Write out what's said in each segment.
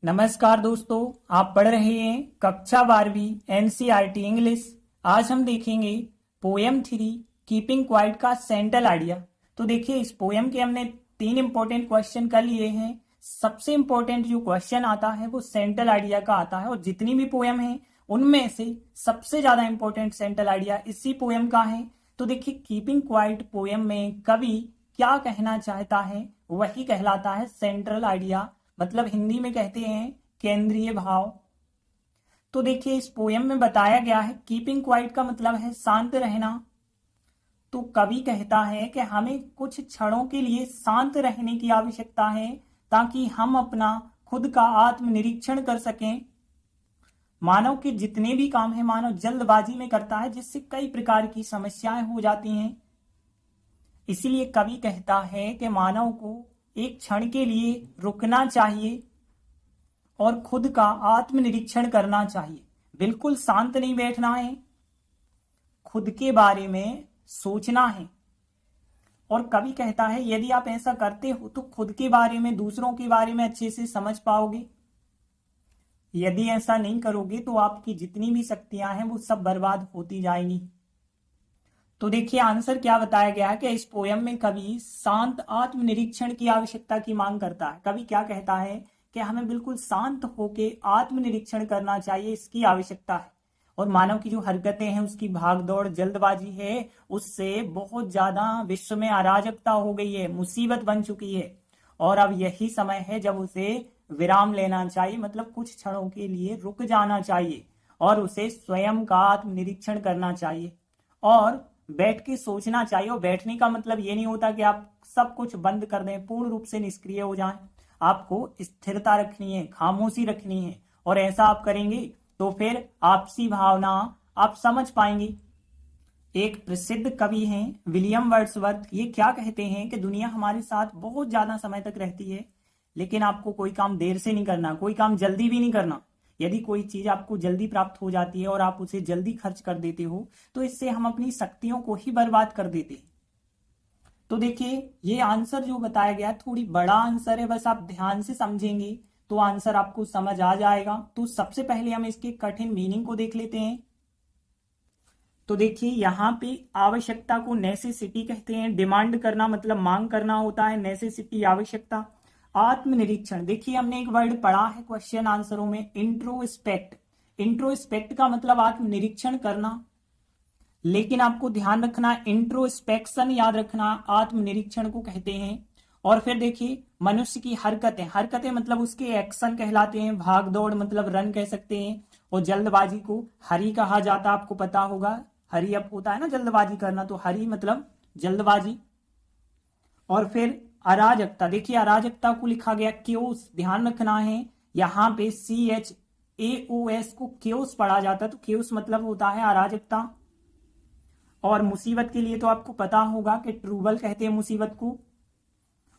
नमस्कार दोस्तों, आप पढ़ रहे हैं कक्षा 12वीं एनसीईआरटी इंग्लिश। आज हम देखेंगे पोएम 3 कीपिंग क्वाइट का सेंट्रल आइडिया। तो देखिए, इस पोएम के हमने 3 इंपॉर्टेंट क्वेश्चन कर लिए हैं। सबसे इंपॉर्टेंट जो क्वेश्चन आता है वो सेंट्रल आइडिया का आता है, और जितनी भी पोएम है उनमें से सबसे ज्यादा इंपॉर्टेंट सेंट्रल आइडिया इसी पोएम का है। तो देखिए, कीपिंग क्वाइट पोएम में कवि क्या कहना चाहता है वही कहलाता है सेंट्रल आइडिया, मतलब हिंदी में कहते हैं केंद्रीय भाव। तो देखिए, इस पोयम में बताया गया है कीपिंग क्वाइट का मतलब है शांत रहना। तो कवि कहता है कि हमें कुछ क्षणों के लिए शांत रहने की आवश्यकता है ताकि हम अपना खुद का आत्मनिरीक्षण कर सकें। मानव के जितने भी काम है मानव जल्दबाजी में करता है, जिससे कई प्रकार की समस्याएं हो जाती हैं। इसीलिए कवि कहता है कि मानव को एक क्षण के लिए रुकना चाहिए और खुद का आत्मनिरीक्षण करना चाहिए। बिल्कुल शांत नहीं बैठना है, खुद के बारे में सोचना है। और कवि कहता है यदि आप ऐसा करते हो तो खुद के बारे में, दूसरों के बारे में अच्छे से समझ पाओगे। यदि ऐसा नहीं करोगे तो आपकी जितनी भी शक्तियां हैं वो सब बर्बाद होती जाएंगी। तो देखिए, आंसर क्या बताया गया है कि इस पोयम में कवि शांत आत्मनिरीक्षण की आवश्यकता की मांग करता है। कवि क्या कहता है कि हमें बिल्कुल शांत होकर आत्मनिरीक्षण करना चाहिए, इसकी आवश्यकता है। और मानव की जो हरकतें हैं, उसकी भागदौड़, जल्दबाजी है, उससे बहुत ज्यादा विश्व में अराजकता हो गई है, मुसीबत बन चुकी है। और अब यही समय है जब उसे विराम लेना चाहिए, मतलब कुछ क्षणों के लिए रुक जाना चाहिए और उसे स्वयं का आत्मनिरीक्षण करना चाहिए और बैठ के सोचना चाहिए। और बैठने का मतलब ये नहीं होता कि आप सब कुछ बंद कर दें, पूर्ण रूप से निष्क्रिय हो जाएं। आपको स्थिरता रखनी है, खामोशी रखनी है, और ऐसा आप करेंगे तो फिर आपसी भावना आप समझ पाएंगे। एक प्रसिद्ध कवि हैं विलियम वर्ड्सवर्थ, ये क्या कहते हैं कि दुनिया हमारे साथ बहुत ज्यादा समय तक रहती है, लेकिन आपको कोई काम देर से नहीं करना, कोई काम जल्दी भी नहीं करना। यदि कोई चीज आपको जल्दी प्राप्त हो जाती है और आप उसे जल्दी खर्च कर देते हो तो इससे हम अपनी शक्तियों को ही बर्बाद कर देते हैं। तो देखिए, ये आंसर जो बताया गया थोड़ी बड़ा आंसर है, बस आप ध्यान से समझेंगे तो आंसर आपको समझ आ जाएगा। तो सबसे पहले हम इसके कठिन मीनिंग को देख लेते हैं। तो देखिए, यहाँ पे आवश्यकता को नेसेसिटी कहते हैं। डिमांड करना मतलब मांग करना होता है, नेसेसिटी आवश्यकता। आत्मनिरीक्षण, देखिए हमने एक वर्ड पढ़ा है क्वेश्चन आंसरों में, इंट्रोस्पेक्ट। इंट्रोस्पेक्ट का मतलब आत्मनिरीक्षण करना, लेकिन आपको ध्यान रखना इंट्रोस्पेक्शन याद रखना आत्मनिरीक्षण को कहते हैं। और फिर देखिए, मनुष्य की हरकतें, हरकतें मतलब उसके एक्शन कहलाते हैं। भाग दौड़ मतलब रन कह सकते हैं। और जल्दबाजी को हरी कहा जाता, आपको पता होगा, हरी अप होता है ना जल्दबाजी करना, तो हरी मतलब जल्दबाजी। और फिर अराजकता, देखिए अराजकता को लिखा गया क्योस, ध्यान रखना है यहाँ पे CHAOS को क्योस पढ़ा जाता है, तो क्योस मतलब होता है अराजकता। और मुसीबत के लिए तो आपको पता होगा कि ट्रूबल कहते हैं मुसीबत को।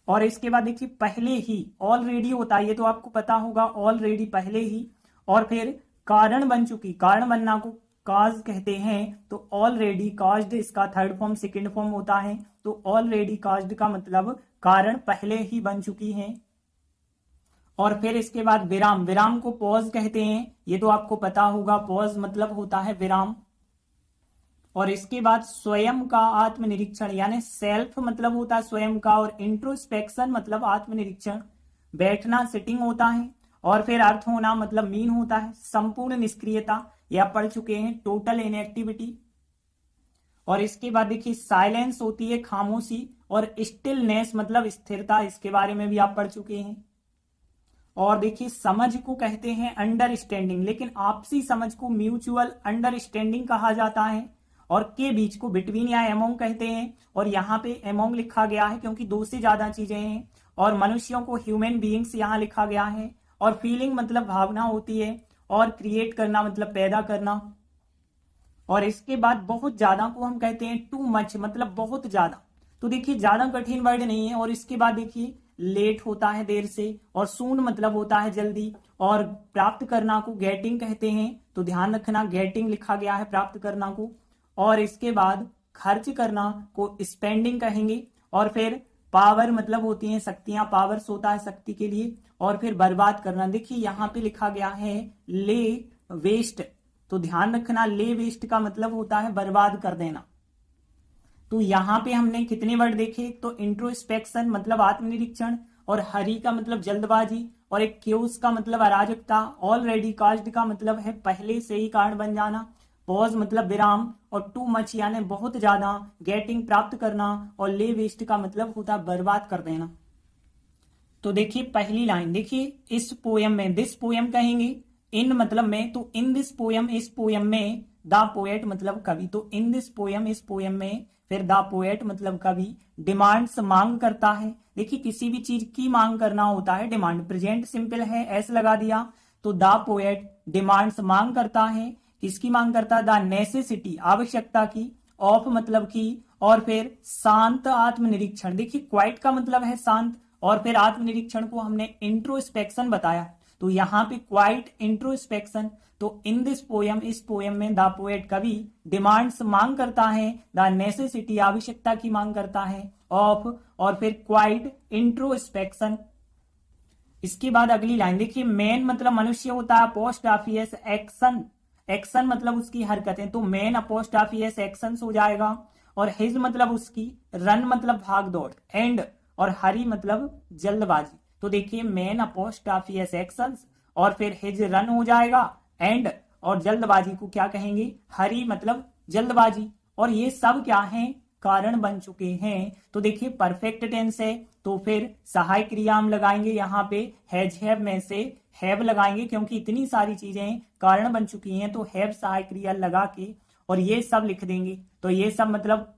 और इसके बाद देखिए पहले ही, ऑलरेडी होता है, ये तो आपको पता होगा, ऑलरेडी पहले ही। और फिर कारण बन चुकी, कारण बनना को काज कहते हैं, तो ऑलरेडी काज्ड इसका थर्ड फॉर्म सेकंड फॉर्म होता है। तो ऑलरेडी काज्ड का मतलब कारण पहले ही बन चुकी है। और फिर इसके बाद विराम, विराम को पॉज कहते हैं, ये तो आपको पता होगा, पॉज मतलब होता है विराम। और इसके बाद स्वयं का आत्मनिरीक्षण, यानी सेल्फ मतलब होता है स्वयं का, और इंट्रोस्पेक्शन मतलब आत्मनिरीक्षण, बैठना सिटिंग होता है। और फिर अर्थ होना मतलब मीन होता है संपूर्ण निष्क्रियता, यह पढ़ चुके हैं, टोटल इनएक्टिविटी। और इसके बाद देखिए साइलेंस होती है खामोशी, और स्टिलनेस मतलब स्थिरता, इसके बारे में भी आप पढ़ चुके हैं। और देखिए समझ को कहते हैं अंडरस्टैंडिंग, लेकिन आपसी समझ को म्यूचुअल अंडरस्टैंडिंग कहा जाता है। और के बीच को बिटवीन या एमोंग कहते हैं, और यहाँ पे एमोंग लिखा गया है क्योंकि दो से ज्यादा चीजें हैं। और मनुष्यों को ह्यूमन बीइंग्स यहाँ लिखा गया है। और फीलिंग मतलब भावना होती है, और क्रिएट करना मतलब पैदा करना। और इसके बाद बहुत ज्यादा को हम कहते हैं टू मच, मतलब बहुत ज्यादा। तो देखिए ज्यादा कठिन वर्ड नहीं है। और इसके बाद देखिए लेट होता है देर से, और सून मतलब होता है जल्दी। और प्राप्त करना को गेटिंग कहते हैं, तो ध्यान रखना गेटिंग लिखा गया है प्राप्त करना को। और इसके बाद खर्च करना को स्पेंडिंग कहेंगे। और फिर पावर मतलब होती हैं शक्तियां, पावर्स होता है शक्ति के लिए। और फिर बर्बाद करना। देखिए यहाँ पे लिखा गया है ले वेस्ट, तो ध्यान रखना ले वेस्ट का मतलब होता है बर्बाद कर देना। तो यहाँ पे हमने कितने वर्ड देखे, तो इंट्रोस्पेक्शन मतलब आत्मनिरीक्षण, और हरी का मतलब जल्दबाजी, और एक क्यूस का मतलब अराजकता, ऑलरेडी काज्ड का मतलब है पहले से ही कारण बन जाना, पॉज मतलब विराम, और टू मच यानी बहुत ज्यादा, गेटिंग प्राप्त करना, और ले वेस्ट का मतलब होता है बर्बाद कर देना। तो देखिए पहली लाइन देखिए, इस पोयम में, दिस पोयम कहेंगे, इन मतलब में, तो इन दिस पोयम इस पोयम में, द पोएट मतलब कवि, तो इन दिस पोयम इस पोयम में, फिर द पोएट मतलब कवि, डिमांड्स मांग करता है। देखिए किसी भी चीज की मांग करना होता है डिमांड, प्रेजेंट सिंपल है एस लगा दिया, तो द पोएट डिमांड्स मांग करता है, किसकी मांग करता है, द नेसेसिटी आवश्यकता की, ऑफ मतलब की, और फिर शांत आत्मनिरीक्षण। देखिए क्वाइट का मतलब है शांत, और फिर आत्मनिरीक्षण को हमने इंट्रोस्पेक्शन बताया, तो यहाँ पे क्वाइट इंट्रोस्पेक्शन। तो इन दिस पोयम इस पोयम में द पोएट कवि डिमांड्स मांग करता है, द नेसेसिटी आवश्यकता की मांग करता है, ऑफ और फिर क्वाइट इंट्रोस्पेक्शन। इसके बाद अगली लाइन देखिए, मैन मतलब मनुष्य होता है, अपोस्ट्रोफी एक्शन, एक्शन मतलब उसकी हरकतें, तो मैन अपोस्ट्रोफी एक्शन हो जाएगा, और हिज मतलब उसकी, रन मतलब भाग दौड़, एंड और हरी मतलब जल्दबाजी। तो देखिए मैन अपोस्ट्रोफी एक्शंस, और फिर हिज रन हो जाएगा, एंड और जल्दबाजी को क्या कहेंगे, हरी मतलब जल्दबाजी। और ये सब क्या है, कारण बन चुके हैं। तो देखिए परफेक्ट टेंस है, तो फिर सहायक क्रिया हम लगाएंगे यहाँ पे, हैज हैव में से हैव लगाएंगे, क्योंकि इतनी सारी चीजें कारण बन चुकी हैं, तो हैव सहायक क्रिया लगा के और ये सब लिख देंगे। तो ये सब मतलब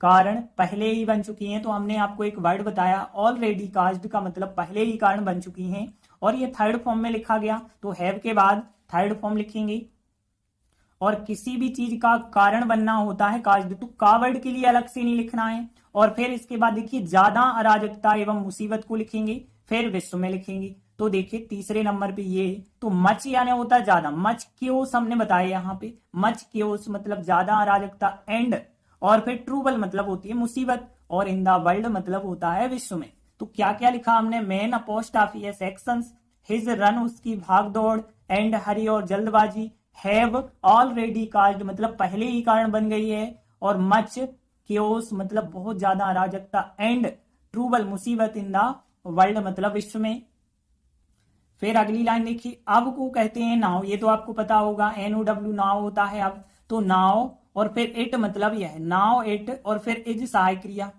कारण पहले ही बन चुकी हैं। तो हमने आपको एक वर्ड बताया ऑलरेडी काज्ड का मतलब पहले ही कारण बन चुकी हैं, और ये थर्ड फॉर्म में लिखा गया, तो हैव के बाद थर्ड फॉर्म लिखेंगे। और किसी भी चीज का कारण बनना होता है काज्ड, तो का वर्ड के लिए अलग से नहीं लिखना है। और फिर इसके बाद देखिए ज्यादा अराजकता एवं मुसीबत को लिखेंगे, फिर विश्व में लिखेंगे। तो देखिए तीसरे नंबर पे ये, तो मच यानी होता है ज्यादा, मच क्योस हमने बताया यहाँ पे, मच क्योस मतलब ज्यादा अराजकता, एंड और फिर ट्रूबल मतलब होती है मुसीबत, और इन द वर्ल्ड मतलब होता है विश्व में। तो क्या क्या लिखा हमने, man apostrophe actions, his run उसकी भाग दौड़, एंड हरी और जल्दबाजी, हैव ऑलरेडी काज्ड मतलब पहले ही कारण बन गई है, और मच क्योस मतलब बहुत ज्यादा अराजकता, एंड ट्रूबल मुसीबत इन द वर्ल्ड मतलब विश्व में। फिर अगली लाइन देखिए, अब को कहते हैं नाव, ये तो आपको पता होगा, NOW नाव होता है अब, तो नाव और फिर इट मतलब यह है, नाउ इट और फिर इज सहायक क्रिया,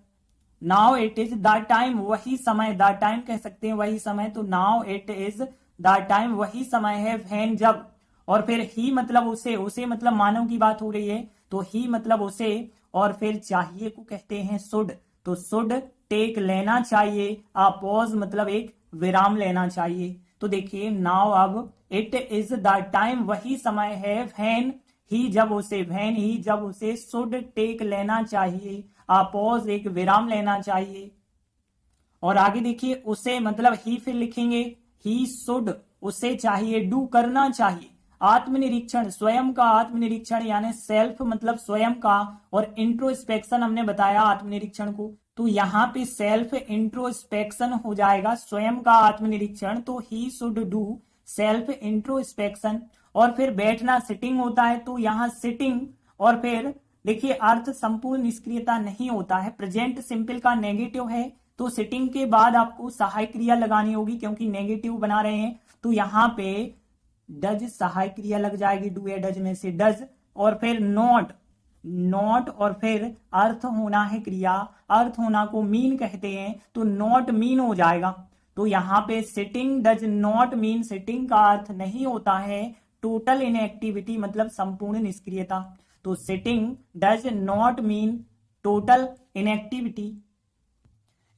now it is the time वही समय, द टाइम कह सकते हैं वही समय, तो now it is the time वही समय है, व्हेन जब, और फिर ही मतलब उसे, उसे मतलब मानव की बात हो रही है, तो ही मतलब उसे, और फिर चाहिए को कहते हैं शुड, तो शुड टेक लेना चाहिए, पॉज मतलब एक विराम लेना चाहिए। तो देखिए नाउ अब इट इज द टाइम वही समय है, व्हेन ही जब उसे, व्हेन ही जब उसे, शुड टेक लेना चाहिए, पॉज एक विराम लेना चाहिए। और आगे देखिए उसे मतलब ही फिर लिखेंगे, ही शुड उसे चाहिए, डू करना चाहिए, आत्मनिरीक्षण स्वयं का आत्मनिरीक्षण यानी सेल्फ मतलब स्वयं का, और इंट्रोस्पेक्शन हमने बताया आत्मनिरीक्षण को, तो यहाँ पे सेल्फ इंट्रोस्पेक्शन हो जाएगा, स्वयं का आत्मनिरीक्षण, तो he should do self introspection. और फिर बैठना सिटिंग होता है, तो यहाँ सिटिंग, और फिर देखिए अर्थ संपूर्ण निष्क्रियता नहीं होता है, प्रेजेंट सिंपल का नेगेटिव है, तो सिटिंग के बाद आपको सहायक क्रिया लगानी होगी क्योंकि नेगेटिव बना रहे हैं, तो यहाँ पे डज सहायक क्रिया लग जाएगी, डू या डज में से डज, और फिर नॉट, नॉट और फिर अर्थ होना है क्रिया, अर्थ होना को मीन कहते हैं, तो नॉट मीन हो जाएगा। तो यहाँ पे sitting does not mean, sitting का अर्थ नहीं होता है टोटल इनएक्टिविटी मतलब संपूर्ण निष्क्रियता, तो sitting does not mean total inactivity.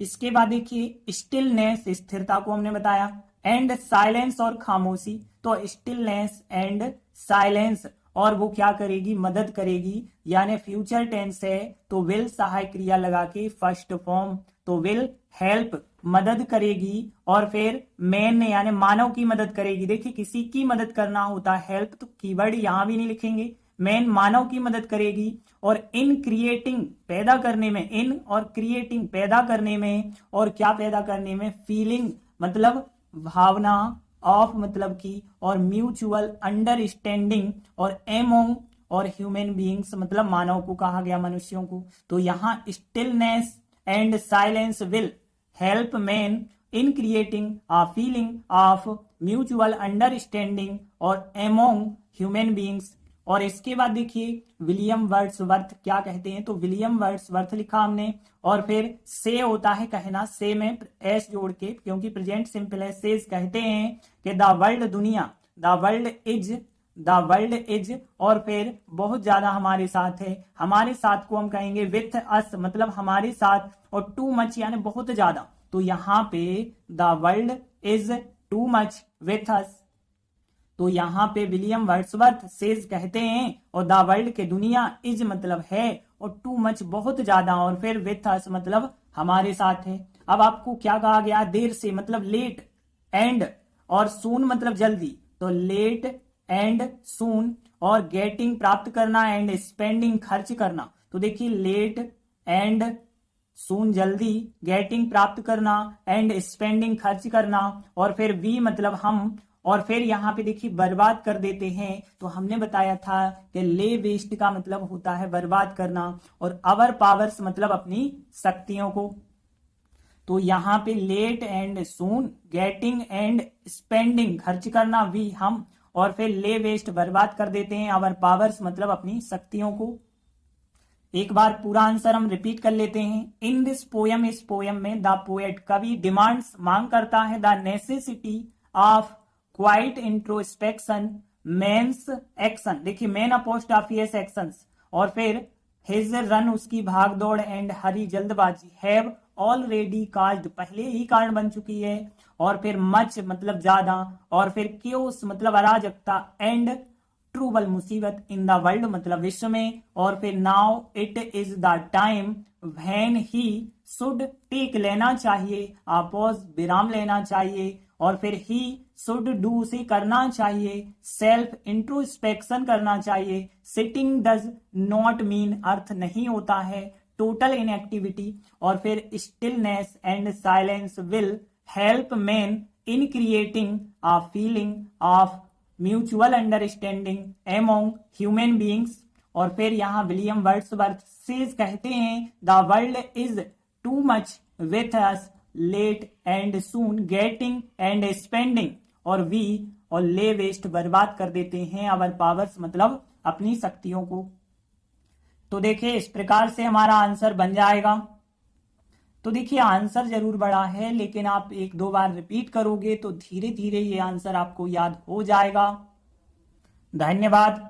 इसके बाद देखिए स्टिलनेस स्थिरता को हमने बताया, एंड साइलेंस और खामोशी, तो स्टिलनेस एंड साइलेंस, और वो क्या करेगी, मदद करेगी, यानी फ्यूचर टेंस है, तो विल सहायक क्रिया लगा के फर्स्ट फॉर्म, तो विल हेल्प मदद करेगी, और फिर मैन यानी मानव की मदद करेगी। देखिए किसी की मदद करना होता है हेल्प, तो कीवर्ड यहां भी नहीं लिखेंगे, मैन मानव की मदद करेगी, और इन क्रिएटिंग पैदा करने में, इन और क्रिएटिंग पैदा करने में, और क्या पैदा करने में, फीलिंग मतलब भावना, ऑफ मतलब की, और म्यूचुअल अंडरस्टैंडिंग, और एमोंग और ह्यूमन बीइंग्स मतलब मानव को कहा गया, मनुष्यों को। तो यहाँ stillness and silence will help man in creating a feeling of mutual understanding और एमोंग ह्यूमन बीइंग्स। और इसके बाद देखिए विलियम वर्ड्सवर्थ क्या कहते हैं। तो विलियम वर्ड्सवर्थ लिखा हमने, और फिर से होता है कहना, से में एस जोड़ के, क्योंकि प्रेजेंट सिंपल है। सेज कहते हैं कि द वर्ल्ड दुनिया, द वर्ल्ड इज, और फिर बहुत ज्यादा हमारे साथ है। हमारे साथ को हम कहेंगे विथ अस मतलब हमारे साथ, और टू मच यानी बहुत ज्यादा। तो यहाँ पे the world is too much with अस। तो यहाँ पे विलियम वर्ड्सवर्थ सेज कहते हैं, और द वर्ल्ड के दुनिया इज मतलब है, और टू मच बहुत ज्यादा, और फिर विथ अस मतलब हमारे साथ है। अब आपको क्या कहा गया, देर से मतलब लेट, एंड और सून मतलब जल्दी। तो लेट एंड सून, और गेटिंग प्राप्त करना, एंड स्पेंडिंग खर्च करना। तो देखिए लेट एंड सून जल्दी, गेटिंग प्राप्त करना, एंड स्पेंडिंग खर्च करना, और फिर वी मतलब हम, और फिर यहाँ पे देखिए बर्बाद कर देते हैं। तो हमने बताया था कि ले वेस्ट का मतलब होता है बर्बाद करना, और अवर पावर्स मतलब अपनी शक्तियों को। तो यहाँ पे late and soon, getting and spending खर्च करना, वी हम, और फिर ले वेस्ट बर्बाद कर देते हैं, अवर पावर्स मतलब अपनी शक्तियों को। एक बार पूरा आंसर हम रिपीट कर लेते हैं। इन दिस पोयम, इस पोयम में द पोएट कवि डिमांड्स मांग करता है the necessity of quiet introspection men's action. देखिए मेन अपोस्ट्रोफियस एक्शंस, और फिर हिज रन उसकी भाग दौड़, एंड हरी जल्दबाजी, हैव ऑलरेडी काज्ड पहले ही कारण बन चुकी है, और फिर मच मतलब ज्यादा, और फिर क्योस मतलब अराजकता, एंड ट्रूबल मुसीबत इन द वर्ल्ड मतलब विश्व में, और फिर now it is the time when he should take लेना चाहिए, पॉज विराम लेना चाहिए, और फिर ही शुड डू से करना चाहिए, सेल्फ इंट्रोस्पेक्शन करना चाहिए, सिटिंग डज नॉट मीन अर्थ नहीं होता है टोटल इनएक्टिविटी, और फिर stillness and silence will help man in creating a feeling of mutual understanding among human beings. और फिर यहाँ विलियम वर्ड्सवर्थ सेज कहते हैं the world is too much with us, late and soon, getting and spending, और we और lay waste बर्बाद कर देते हैं, अवर पावर्स मतलब अपनी शक्तियों को। तो देखिए इस प्रकार से हमारा आंसर बन जाएगा। तो देखिए आंसर जरूर बड़ा है, लेकिन आप एक दो बार रिपीट करोगे तो धीरे धीरे ये आंसर आपको याद हो जाएगा। धन्यवाद।